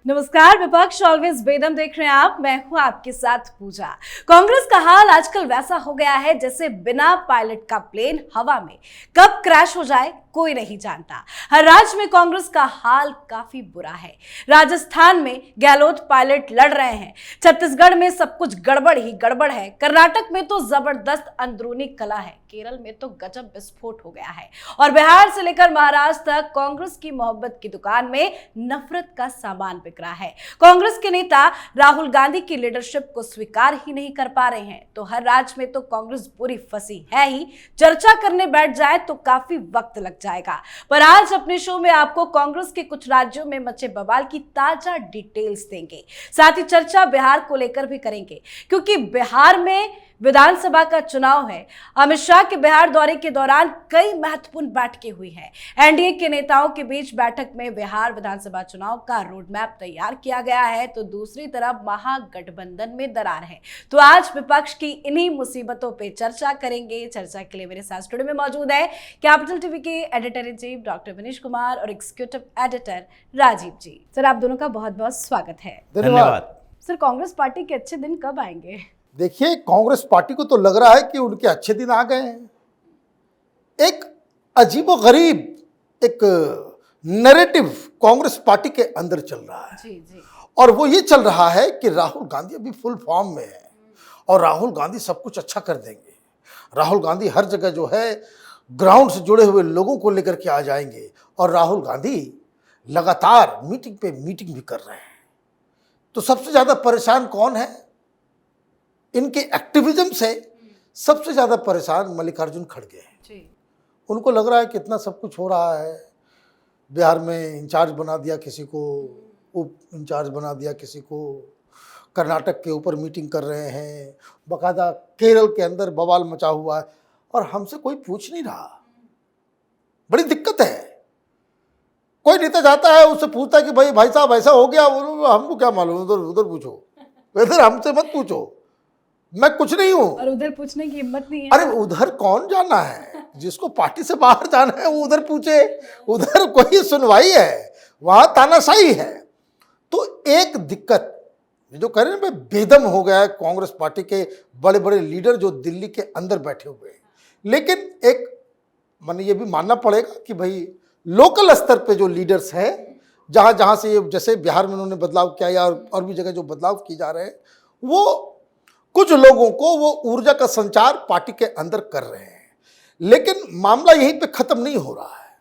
नमस्कार, विपक्ष ऑलवेज बेदम देख रहे हैं आप। मैं हूं आपके साथ पूजा। कांग्रेस का हाल आजकल वैसा हो गया है जैसे बिना पायलट का प्लेन हवा में कब क्रैश हो जाए कोई नहीं जानता। हर राज्य में कांग्रेस का हाल काफी बुरा है। राजस्थान में गहलोत पायलट लड़ रहे हैं, छत्तीसगढ़ में सब कुछ गड़बड़ ही गड़बड़ है, कर्नाटक में तो जबरदस्त अंदरूनी कला है, केरल में तो गजब विस्फोट हो गया है और बिहार से लेकर महाराष्ट्र तक कांग्रेस की मोहब्बत की दुकान में नफरत का सामान बिक रहा है। कांग्रेस के नेता राहुल गांधी की लीडरशिप को स्वीकार ही नहीं कर पा रहे हैं, तो हर राज्य में तो कांग्रेस पूरी फंसी है ही। चर्चा करने बैठ जाए तो काफी वक्त लग जाएगा, पर आज अपने शो में आपको कांग्रेस के कुछ राज्यों में मचे बवाल की ताजा डिटेल्स देंगे। साथ ही चर्चा बिहार को लेकर भी करेंगे, क्योंकि बिहार में विधानसभा का चुनाव है। अमित शाह के बिहार दौरे के दौरान कई महत्वपूर्ण बैठकें हुई हैं। एनडीए के नेताओं के बीच बैठक में बिहार विधानसभा चुनाव का रोड मैप तैयार किया गया है, तो दूसरी तरफ महागठबंधन में दरार है। तो आज विपक्ष की इन्हीं मुसीबतों पे चर्चा करेंगे। चर्चा के लिए मेरे साथ स्टूडियो में मौजूद है कैपिटल टीवी के editor in chief doctor Vinish Kumar और एग्जीक्यूटिव एडिटर राजीव जी। सर, आप दोनों का बहुत बहुत स्वागत है। धन्यवाद। सर, कांग्रेस पार्टी के अच्छे दिन कब आएंगे? देखिए, कांग्रेस पार्टी को तो लग रहा है कि उनके अच्छे दिन आ गए हैं। एक अजीबोगरीब एक नैरेटिव कांग्रेस पार्टी के अंदर चल रहा है। जी। और वो ये चल रहा है कि राहुल गांधी अभी फुल फॉर्म में है और राहुल गांधी सब कुछ अच्छा कर देंगे। राहुल गांधी हर जगह जो है ग्राउंड से जुड़े हुए लोगों को लेकर के आ जाएंगे और राहुल गांधी लगातार मीटिंग पे मीटिंग भी कर रहे हैं। तो सबसे ज्यादा परेशान कौन है? इनके एक्टिविज्म से सबसे ज्यादा परेशान मल्लिकार्जुन खड़गे हैं। उनको लग रहा है कि इतना सब कुछ हो रहा है, बिहार में इंचार्ज बना दिया किसी को, उप इंचार्ज बना दिया किसी को, कर्नाटक के ऊपर मीटिंग कर रहे हैं, बाकायदा केरल के अंदर बवाल मचा हुआ है और हमसे कोई पूछ नहीं रहा। बड़ी दिक्कत है। कोई नेता जाता है, उससे पूछता है कि भाई साहब ऐसा हो गया, हमको क्या मालूम, उधर पूछो, इधर हमसे मत पूछो, मैं कुछ नहीं हूं। और उधर पूछने की हिम्मत नहीं है। अरे उधर कौन जाना है? जिसको पार्टी से बाहर जाना है वो उधर पूछे। उधर कोई सुनवाई है, वहां तानाशाही है। तो एक दिक्कत जो कह रहे हैं बेदम हो गया है कांग्रेस पार्टी के बड़े बड़े लीडर जो दिल्ली के अंदर बैठे हुए हैं। लेकिन एक माने ये भी मानना पड़ेगा कि भाई लोकल स्तर पे जो लीडर्स हैं, जहां जहां से जैसे बिहार में उन्होंने बदलाव किया या और भी जगह जो बदलाव किए जा रहे हैं, वो कुछ लोगों को वो ऊर्जा का संचार पार्टी के अंदर कर रहे हैं। लेकिन मामला यहीं पे खत्म नहीं हो रहा है।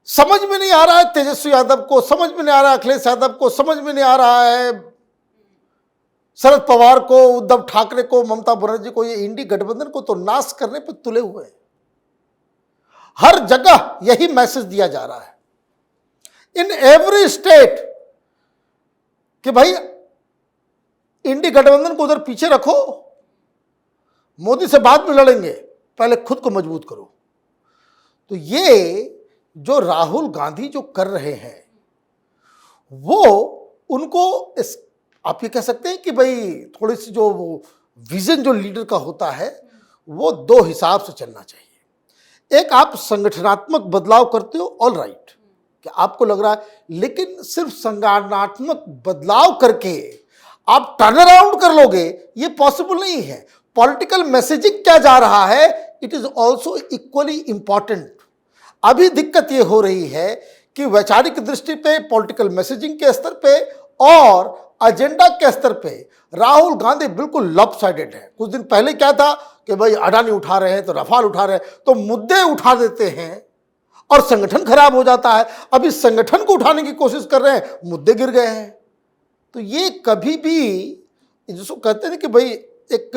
समझ में नहीं आ रहा है तेजस्वी यादव को, समझ में नहीं आ रहा है अखिलेश यादव को, समझ में नहीं आ रहा है शरद पवार को, उद्धव ठाकरे को, ममता बनर्जी को, ये इंडी गठबंधन को तो नाश करने पर तुले हुए हैं। हर जगह यही मैसेज दिया जा रहा है इन एवरी स्टेट कि भाई इंडी गठबंधन को उधर पीछे रखो, मोदी से बाद में लड़ेंगे, पहले खुद को मजबूत करो। तो ये जो राहुल गांधी जो कर रहे हैं वो उनको आप ये कह सकते हैं कि भाई थोड़ी सी जो विजन जो लीडर का होता है वो दो हिसाब से चलना चाहिए। एक, आप संगठनात्मक बदलाव करते हो, ऑल राइट, कि आपको लग रहा है, लेकिन सिर्फ संगठनात्मक बदलाव करके आप टर्न अराउंड कर लोगे, ये पॉसिबल नहीं है। पॉलिटिकल मैसेजिंग क्या जा रहा है, it is also equally important. अभी दिक्कत ये हो रही है कि वैचारिक दृष्टि पे, पॉलिटिकल मैसेजिंग के स्तर पे और एजेंडा के स्तर पे राहुल गांधी बिल्कुल लॉपसाइडेड है। कुछ दिन पहले क्या था कि भाई अडानी उठा रहे हैं तो रफाल उठा रहे हैं, तो मुद्दे उठा देते हैं और संगठन खराब हो जाता है। अभी संगठन को उठाने की कोशिश कर रहे हैं, मुद्दे गिर गए हैं। तो ये कभी भी जिसको कहते हैं कि भाई एक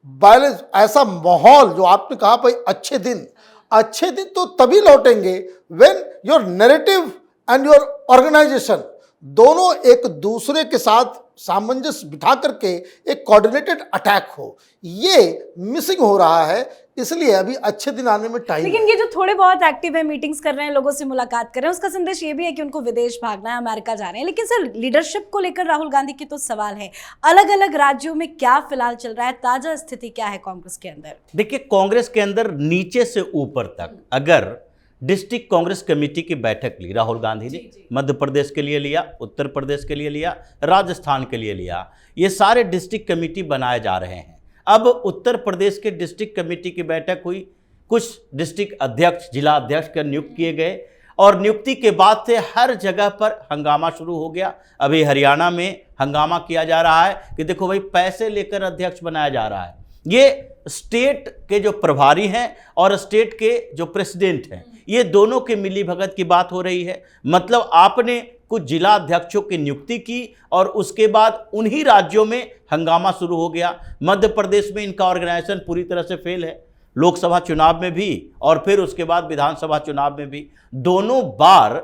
बैलेंस, ऐसा माहौल जो आपने कहा भाई अच्छे दिन तो तभी लौटेंगे when your narrative and your organisation दोनों एक दूसरे के साथ सामंजस्य बिठा करके एक कोऑर्डिनेटेड अटैक हो। ये मिसिंग हो रहा है, इसलिए अभी अच्छे दिन आने में टाइम। लेकिन ये जो थोड़े बहुत एक्टिव है, मीटिंग्स कर रहे हैं, लोगों से मुलाकात कर रहे हैं, उसका संदेश ये भी है कि उनको विदेश भागना है, अमेरिका जा रहे हैं। लेकिन सर, लीडरशिप को लेकर राहुल गांधी की तो सवाल है। अलग अलग राज्यों में क्या फिलहाल चल रहा है, ताजा स्थिति क्या है कांग्रेस के अंदर? देखिए, कांग्रेस के अंदर नीचे से ऊपर तक अगर डिस्ट्रिक्ट कांग्रेस कमेटी की बैठक ली राहुल गांधी ने। मध्य प्रदेश के लिए लिया, उत्तर प्रदेश के लिए लिया, राजस्थान के लिए लिया। ये सारे डिस्ट्रिक्ट कमेटी बनाए जा रहे हैं। अब उत्तर प्रदेश के डिस्ट्रिक्ट कमेटी की बैठक हुई, कुछ डिस्ट्रिक्ट अध्यक्ष, जिला अध्यक्ष का नियुक्त किए गए और नियुक्ति के बाद से हर जगह पर हंगामा शुरू हो गया। अभी हरियाणा में हंगामा किया जा रहा है कि देखो भाई, पैसे लेकर अध्यक्ष बनाया जा रहा है। ये स्टेट के जो प्रभारी हैं और स्टेट के जो प्रेसिडेंट हैं, ये दोनों के मिली भगत की बात हो रही है। मतलब आपने कुछ जिला अध्यक्षों की नियुक्ति की और उसके बाद उन्हीं राज्यों में हंगामा शुरू हो गया। मध्य प्रदेश में इनका ऑर्गेनाइजेशन पूरी तरह से फेल है, लोकसभा चुनाव में भी और फिर उसके बाद विधानसभा चुनाव में भी। दोनों बार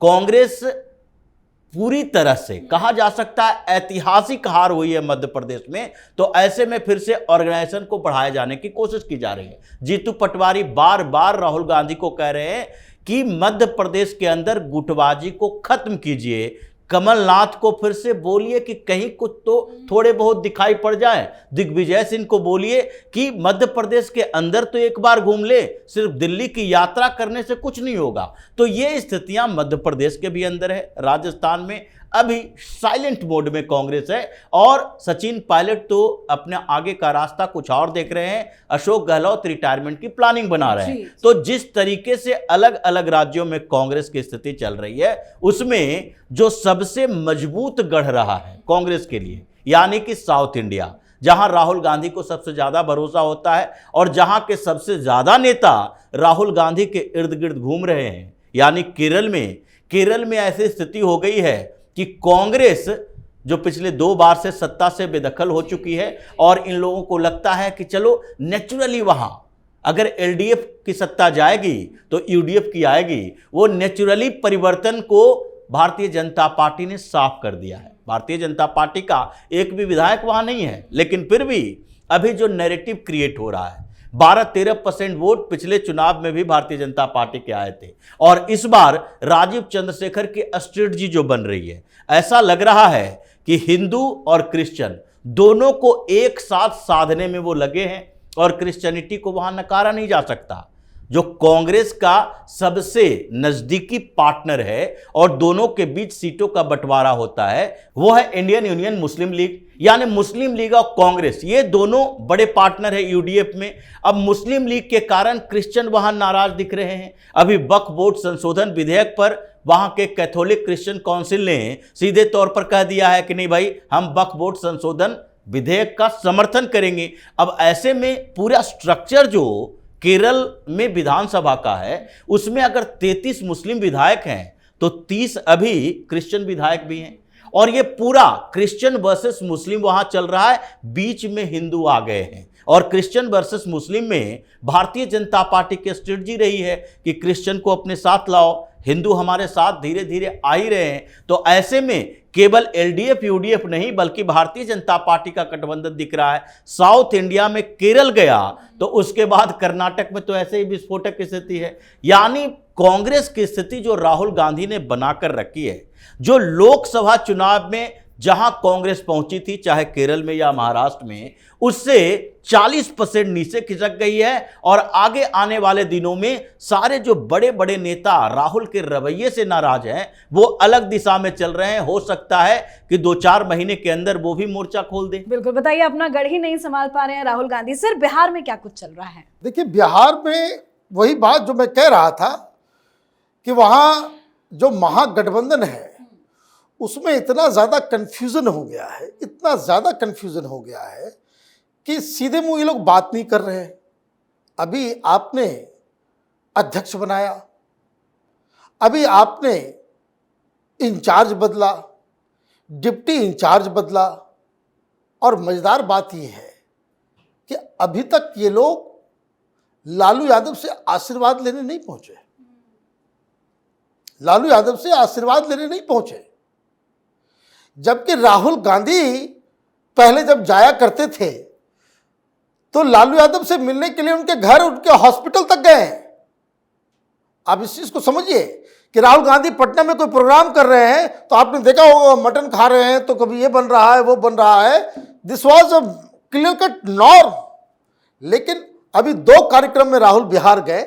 कांग्रेस पूरी तरह से कहा जा सकता है ऐतिहासिक हार हुई है मध्य प्रदेश में। तो ऐसे में फिर से ऑर्गेनाइजेशन को बढ़ाए जाने की कोशिश की जा रही है। जीतू पटवारी बार बार राहुल गांधी को कह रहे हैं कि मध्य प्रदेश के अंदर गुटबाजी को खत्म कीजिए। कमलनाथ को फिर से बोलिए कि कहीं कुछ तो थोड़े बहुत दिखाई पड़ जाए। दिग्विजय सिंह को बोलिए कि मध्य प्रदेश के अंदर तो एक बार घूम ले, सिर्फ दिल्ली की यात्रा करने से कुछ नहीं होगा। तो ये स्थितियां मध्य प्रदेश के भी अंदर है। राजस्थान में अभी साइलेंट मोड में कांग्रेस है और सचिन पायलट तो अपने आगे का रास्ता कुछ और देख रहे हैं। अशोक गहलोत रिटायरमेंट की प्लानिंग बना रहे हैं। तो जिस तरीके से अलग अलग राज्यों में कांग्रेस की स्थिति चल रही है, उसमें जो सबसे मजबूत गढ़ रहा है कांग्रेस के लिए, यानी कि साउथ इंडिया, जहां राहुल गांधी को सबसे ज्यादा भरोसा होता है और जहां के सबसे ज्यादा नेता राहुल गांधी के इर्द गिर्द घूम रहे हैं, यानी केरल में ऐसी स्थिति हो गई है कि कांग्रेस जो पिछले 2 बार से सत्ता से बेदखल हो चुकी है और इन लोगों को लगता है कि चलो नेचुरली वहां अगर एलडीएफ की सत्ता जाएगी तो यूडीएफ की आएगी। वो नेचुरली परिवर्तन को भारतीय जनता पार्टी ने साफ कर दिया है। भारतीय जनता पार्टी का एक भी विधायक वहां नहीं है, लेकिन फिर भी अभी जो नैरेटिव क्रिएट हो रहा है, 12-13% वोट पिछले चुनाव में भी भारतीय जनता पार्टी के आए थे और इस बार राजीव चंद्रशेखर की स्ट्रेटजी जो बन रही है, ऐसा लग रहा है कि हिंदू और क्रिश्चियन दोनों को एक साथ साधने में वो लगे हैं और क्रिश्चियनिटी को वहां नकारा नहीं जा सकता। जो कांग्रेस का सबसे नजदीकी पार्टनर है और दोनों के बीच सीटों का बंटवारा होता है, वो है इंडियन यूनियन मुस्लिम लीग, यानी मुस्लिम लीग और कांग्रेस, ये दोनों बड़े पार्टनर है यूडीएफ में। अब मुस्लिम लीग के कारण क्रिश्चियन वहां नाराज दिख रहे हैं। अभी वक्फ बोर्ड संशोधन विधेयक पर वहां के कैथोलिक क्रिश्चियन काउंसिल ने सीधे तौर पर कह दिया है कि नहीं भाई, हम वक्फ बोर्ड संशोधन विधेयक का समर्थन करेंगे। अब ऐसे में पूरा स्ट्रक्चर जो केरल में विधानसभा का है, उसमें अगर 33 मुस्लिम विधायक हैं तो 30 अभी क्रिश्चियन विधायक भी हैं और ये पूरा क्रिश्चियन वर्सेस मुस्लिम वहां चल रहा है। बीच में हिंदू आ गए हैं और क्रिश्चियन वर्सेस मुस्लिम में भारतीय जनता पार्टी की स्ट्रेटजी रही है कि क्रिश्चियन को अपने साथ लाओ, हिंदू हमारे साथ धीरे धीरे आ ही रहे हैं। तो ऐसे में केवल एलडीएफ यूडीएफ नहीं बल्कि भारतीय जनता पार्टी का गठबंधन दिख रहा है। साउथ इंडिया में केरल गया तो उसके बाद कर्नाटक में तो ऐसे ही विस्फोटक स्थिति है। यानी कांग्रेस की स्थिति जो राहुल गांधी ने बनाकर रखी है, जो लोकसभा चुनाव में जहां कांग्रेस पहुंची थी, चाहे केरल में या महाराष्ट्र में, उससे 40% नीचे खिसक गई है और आगे आने वाले दिनों में सारे जो बड़े बड़े नेता राहुल के रवैये से नाराज हैं, वो अलग दिशा में चल रहे हैं। हो सकता है कि 2-4 महीने के अंदर वो भी मोर्चा खोल दे। बिल्कुल, बताइए, अपना गढ़ ही नहीं संभाल पा रहे हैं राहुल गांधी। सिर्फ बिहार में क्या कुछ चल रहा है? देखिए, बिहार में वही बात जो मैं कह रहा था कि वहां जो महागठबंधन है उसमें इतना ज़्यादा कन्फ्यूज़न हो गया है, इतना ज़्यादा कन्फ्यूज़न हो गया है कि सीधे मुंह ये लोग बात नहीं कर रहे हैं। अभी आपने अध्यक्ष बनाया, अभी आपने इंचार्ज बदला, डिप्टी इंचार्ज बदला और मज़ेदार बात यह है कि अभी तक ये लोग लालू यादव से आशीर्वाद लेने नहीं पहुंचे। लालू यादव से आशीर्वाद लेने नहीं पहुंचे, जबकि राहुल गांधी पहले जब जाया करते थे तो लालू यादव से मिलने के लिए उनके घर, उनके हॉस्पिटल तक गए। आप इस चीज को समझिए कि राहुल गांधी पटना में कोई प्रोग्राम कर रहे हैं तो आपने देखा होगा मटन खा रहे हैं तो कभी ये बन रहा है वो बन रहा है। This was a clear cut norm. लेकिन अभी 2 कार्यक्रम में राहुल बिहार गए,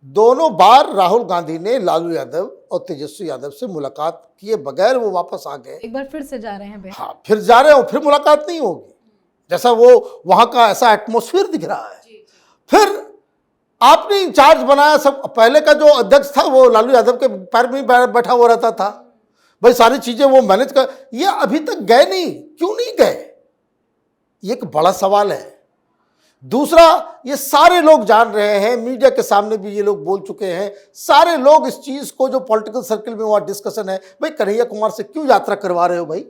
दोनों बार राहुल गांधी ने लालू यादव और तेजस्वी यादव से मुलाकात किए बगैर वो वापस आ गए। एक बार फिर से जा रहे हैं बिहार। हाँ, फिर जा रहे हो, फिर मुलाकात नहीं होगी, जैसा वो वहां का ऐसा एटमॉस्फेयर दिख रहा है। फिर आपने इंचार्ज बनाया, सब पहले का जो अध्यक्ष था वो लालू यादव के पैर में बैठा हुआ रहता था, भाई सारी चीजें वो मैनेज कर, ये अभी तक गए नहीं, क्यों नहीं गए, ये एक बड़ा सवाल है। दूसरा, ये सारे लोग जान रहे हैं, मीडिया के सामने भी ये लोग बोल चुके हैं, सारे लोग इस चीज को, जो पॉलिटिकल सर्कल में वहां डिस्कशन है, भाई कन्हैया कुमार से क्यों यात्रा करवा रहे हो भाई,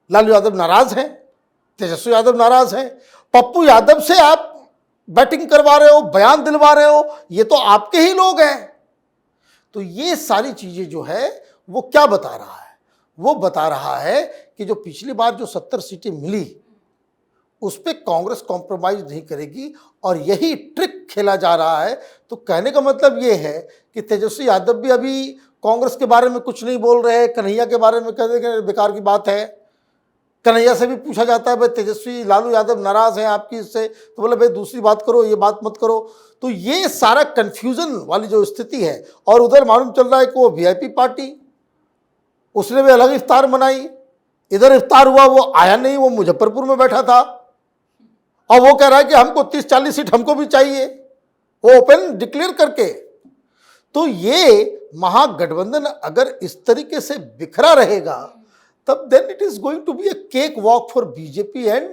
लालू यादव नाराज हैं, तेजस्वी यादव नाराज हैं, पप्पू यादव से आप बैटिंग करवा रहे हो, बयान दिलवा रहे हो, ये तो आपके ही लोग हैं। तो ये सारी चीजें जो है वो क्या बता रहा है, वो बता रहा है कि जो पिछली बार जो 70 सीटें मिली उस पर कांग्रेस कॉम्प्रोमाइज नहीं करेगी और यही ट्रिक खेला जा रहा है। तो कहने का मतलब ये है कि तेजस्वी यादव भी अभी कांग्रेस के बारे में कुछ नहीं बोल रहे, कन्हैया के बारे में कहते हैं बेकार की बात है। कन्हैया से भी पूछा जाता है भाई तेजस्वी लालू यादव नाराज हैं आपकी इससे, तो बोले भाई दूसरी बात करो, ये बात मत करो। तो ये सारा कंफ्यूजन वाली जो स्थिति है, और उधर मालूम चल रहा है कि वो वीआईपी पार्टी, उसने भी अलग इफ्तार मनाई, इधर इफ्तार हुआ वो आया नहीं, वो मुजफ्फरपुर में बैठा था और वो कह रहा है कि हमको 30-40 सीट हमको भी चाहिए, वो ओपन डिक्लेयर करके। तो ये महागठबंधन अगर इस तरीके से बिखरा रहेगा तब then it is going to be a cakewalk for BJP and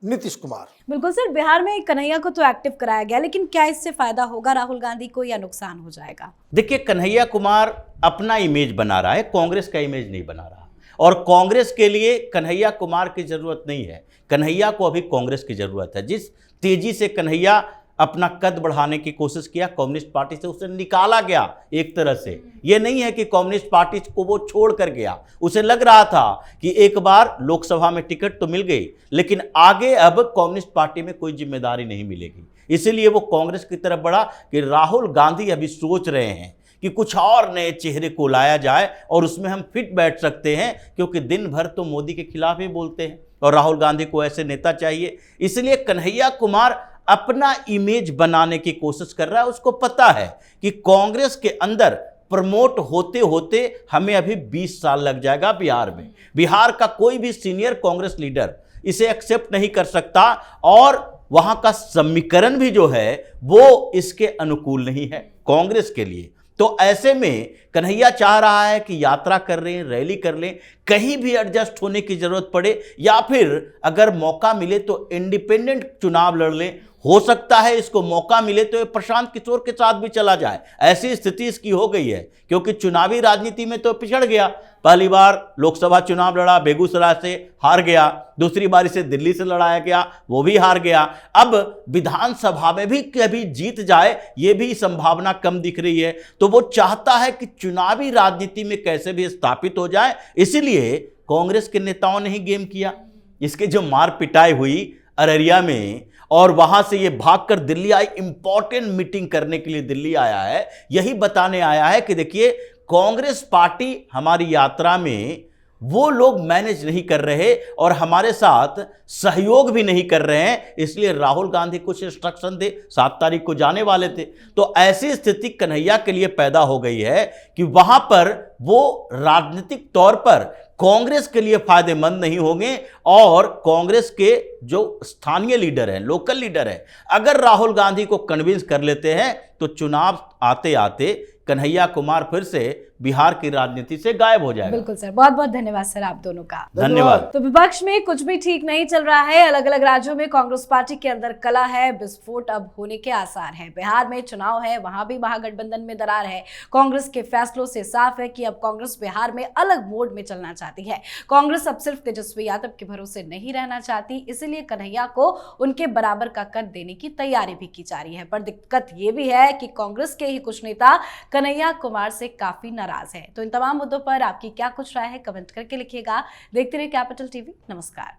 Nitish Kumar. बिल्कुल सर, बिहार में कन्हैया को तो एक्टिव कराया गया, लेकिन क्या इससे फायदा होगा राहुल गांधी को या नुकसान हो जाएगा? देखिए, कन्हैया कुमार अपना इमेज बना रहा है, कांग्रेस का इमेज नहीं बना रहा, और कांग्रेस के लिए कन्हैया कुमार की जरूरत नहीं है, कन्हैया को अभी कांग्रेस की जरूरत है। जिस तेजी से कन्हैया अपना कद बढ़ाने की कोशिश किया कम्युनिस्ट पार्टी से, उसे निकाला गया एक तरह से। ये नहीं है कि कम्युनिस्ट पार्टी को वो छोड़ कर गया, उसे लग रहा था कि एक बार लोकसभा में टिकट तो मिल गई, लेकिन आगे अब कम्युनिस्ट पार्टी में कोई जिम्मेदारी नहीं मिलेगी, इसीलिए वो कांग्रेस की तरफ बढ़ा। कि राहुल गांधी अभी सोच रहे हैं कि कुछ और नए चेहरे को लाया जाए और उसमें हम फिट बैठ सकते हैं, क्योंकि दिन भर तो मोदी के खिलाफ ही बोलते हैं और राहुल गांधी को ऐसे नेता चाहिए। इसलिए कन्हैया कुमार अपना इमेज बनाने की कोशिश कर रहा है। उसको पता है कि कांग्रेस के अंदर प्रमोट होते होते हमें अभी 20 साल लग जाएगा बिहार में। बिहार का कोई भी सीनियर कांग्रेस लीडर इसे एक्सेप्ट नहीं कर सकता, और वहां का समीकरण भी जो है वो इसके अनुकूल नहीं है कांग्रेस के लिए। तो ऐसे में कन्हैया चाह रहा है कि यात्रा कर रहे हैं, रैली कर लें, कहीं भी एडजस्ट होने की जरूरत पड़े, या फिर अगर मौका मिले तो इंडिपेंडेंट चुनाव लड़ लें। हो सकता है इसको मौका मिले तो ये प्रशांत किशोर के साथ भी चला जाए, ऐसी स्थिति इसकी हो गई है, क्योंकि चुनावी राजनीति में तो पिछड़ गया। पहली बार लोकसभा चुनाव लड़ा, बेगूसराय से हार गया, दूसरी बार इसे दिल्ली से लड़ाया गया, वो भी हार गया। अब विधानसभा में भी कभी जीत जाए ये भी संभावना कम दिख रही है। तो वो चाहता है कि चुनावी राजनीति में कैसे भी स्थापित हो जाए, इसीलिए कांग्रेस के नेताओं ने ही गेम किया। इसके जो मार पिटाई हुई अररिया में, और वहां से ये भागकर दिल्ली आई, इंपॉर्टेंट मीटिंग करने के लिए दिल्ली आया है, यही बताने आया है कि देखिए कांग्रेस पार्टी हमारी यात्रा में वो लोग मैनेज नहीं कर रहे और हमारे साथ सहयोग भी नहीं कर रहे हैं, इसलिए राहुल गांधी कुछ इंस्ट्रक्शन दे, 7 तारीख को जाने वाले थे। तो ऐसी स्थिति कन्हैया के लिए पैदा हो गई है कि वहां पर वो राजनीतिक तौर पर कांग्रेस के लिए फायदेमंद नहीं होंगे, और कांग्रेस के जो स्थानीय लीडर हैं, लोकल लीडर हैं, अगर राहुल गांधी को कन्विंस कर लेते हैं तो चुनाव आते आते कन्हैया कुमार फिर से बिहार की राजनीति से गायब हो जाएगा। बिल्कुल सर, बहुत बहुत धन्यवाद सर आप दोनों का। धन्यवाद। तो विपक्ष में कुछ भी ठीक नहीं चल रहा है। अलग अलग राज्यों में कांग्रेस पार्टी के अंदर कला है, विस्फोट अब होने के आसार हैं। बिहार में चुनाव है, वहां भी महागठबंधन में दरार है। कांग्रेस के फैसलों से साफ है कि अब कांग्रेस बिहार में अलग मोड में चलना चाहती है। कांग्रेस अब सिर्फ तेजस्वी यादव के भरोसे नहीं रहना चाहती, इसीलिए कन्हैया को उनके बराबर का कद देने की तैयारी भी की जा रही है। पर दिक्कत ये भी है कि कांग्रेस के ही कुछ नेता कन्हैया कुमार से काफी नाराज है। तो इन तमाम मुद्दों पर आपकी क्या कुछ राय है, कमेंट करके लिखिएगा। देखते रहिए कैपिटल टीवी। नमस्कार।